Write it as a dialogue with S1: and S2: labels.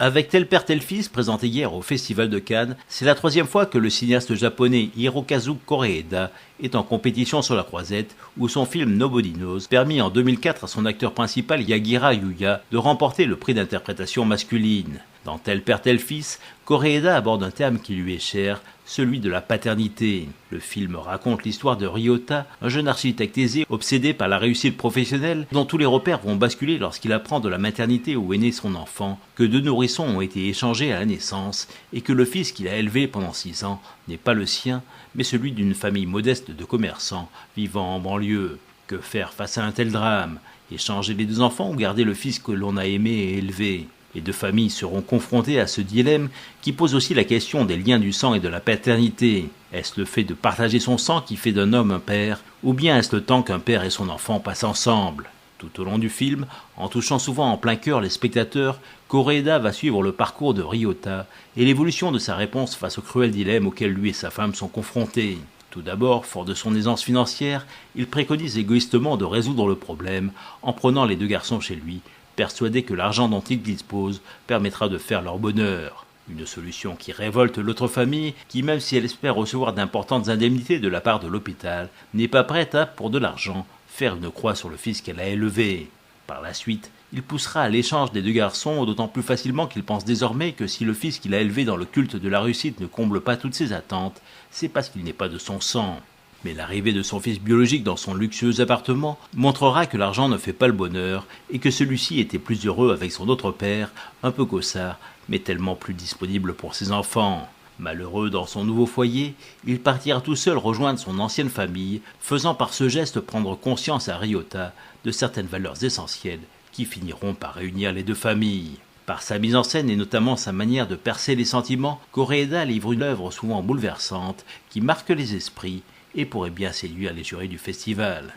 S1: Avec Tel père tel fils, présenté hier au Festival de Cannes, c'est la troisième fois que le cinéaste japonais Hirokazu Koreeda est en compétition sur la croisette, où son film Nobody Knows permit en 2004 à son acteur principal Yagira Yuya de remporter le prix d'interprétation masculine. Dans Tel père tel fils, Koreeda aborde un thème qui lui est cher, celui de la paternité. Le film raconte l'histoire de Ryota, un jeune architecte aisé obsédé par la réussite professionnelle, dont tous les repères vont basculer lorsqu'il apprend de la maternité où est né son enfant, que 2 nourrissons ont été échangés à la naissance et que le fils qu'il a élevé pendant 6 ans n'est pas le sien, mais celui d'une famille modeste de commerçants vivant en banlieue. Que faire face à un tel drame? Échanger les 2 enfants ou garder le fils que l'on a aimé et élevé? Les 2 familles seront confrontées à ce dilemme qui pose aussi la question des liens du sang et de la paternité. Est-ce le fait de partager son sang qui fait d'un homme un père, ou bien est-ce le temps qu'un père et son enfant passent ensemble? Tout au long du film, en touchant souvent en plein cœur les spectateurs, Koreeda va suivre le parcours de Ryota et l'évolution de sa réponse face au cruel dilemme auquel lui et sa femme sont confrontés. Tout d'abord, fort de son aisance financière, il préconise égoïstement de résoudre le problème en prenant les 2 garçons chez lui, persuadé que l'argent dont il dispose permettra de faire leur bonheur. Une solution qui révolte l'autre famille, qui même si elle espère recevoir d'importantes indemnités de la part de l'hôpital, n'est pas prête à, pour de l'argent, faire une croix sur le fils qu'elle a élevé. Par la suite, il poussera à l'échange des 2 garçons, d'autant plus facilement qu'il pense désormais que si le fils qu'il a élevé dans le culte de la réussite ne comble pas toutes ses attentes, c'est parce qu'il n'est pas de son sang. Mais l'arrivée de son fils biologique dans son luxueux appartement montrera que l'argent ne fait pas le bonheur et que celui-ci était plus heureux avec son autre père, un peu caussard, mais tellement plus disponible pour ses enfants. Malheureux dans son nouveau foyer, il partira tout seul rejoindre son ancienne famille, faisant par ce geste prendre conscience à Ryota de certaines valeurs essentielles qui finiront par réunir les 2 familles. Par sa mise en scène et notamment sa manière de percer les sentiments, Koreeda livre une œuvre souvent bouleversante qui marque les esprits et pourrait bien séduire les jurys du festival.